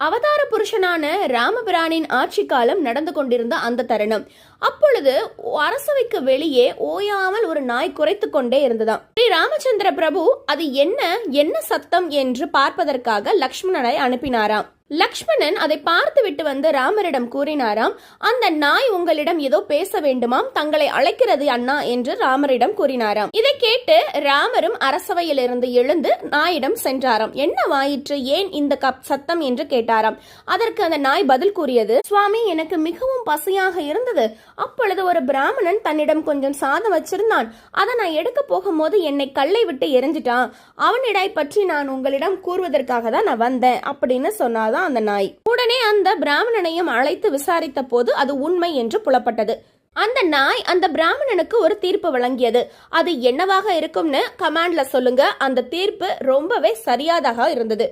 அவதார புருஷனான ராமபிரானின் ஆட்சி காலம் நடந்து கொண்டிருந்த அந்த தருணம். அப்பொழுது அரசவைக்கு வெளியே ஓயாமல் ஒரு நாய் குரைத்து கொண்டே இருந்ததாம். ஸ்ரீ ராமச்சந்திர பிரபு அது என்ன சத்தம் என்று பார்ப்பதற்காக லக்ஷ்மணனை அனுப்பினாராம். லக்ஷ்மணன் அதை பார்த்து விட்டு வந்து ராமரிடம் கூறினாராம், அந்த நாய் உங்களிடம் ஏதோ பேச வேண்டுமாம், தங்களை அழைக்கிறது அண்ணா என்று ராமரிடம் கூறினாராம். இதை கேட்டு ராமரும் அரசவையில் இருந்து எழுந்து நாயிடம் சென்றாராம். என்ன வாயிற்று, ஏன் இந்த சத்தம் என்று கேட்டாராம். அதற்கு அந்த நாய் பதில் கூறியது, சுவாமி, எனக்கு மிகவும் பசியாக இருந்தது. அப்பொழுது ஒரு பிராமணன் தன்னிடம் கொஞ்சம் சாதம் வச்சிருந்தான். அதை நான் எடுக்க போகும்போது என்னை கல்லை விட்டு எரிஞ்சிட்டான். அவனிடை பற்றி நான் உங்களிடம் கூறுவதற்காக தான் நான் வந்தேன் அப்படின்னு சொன்னாதான் அந்த நாய். உடனே அந்த பிராமணனையும் அழைத்து விசாரித்த போது அது உண்மை என்று புலப்பட்டது. அந்த நாய் அந்த பிராமணனுக்கு ஒரு தீர்ப்பு வழங்கியது. அது என்னவாக இருக்கும்னு கமெண்ட்ல சொல்லுங்க. அந்த தீர்ப்பு ரொம்பவே சரியாதாக இருந்தது.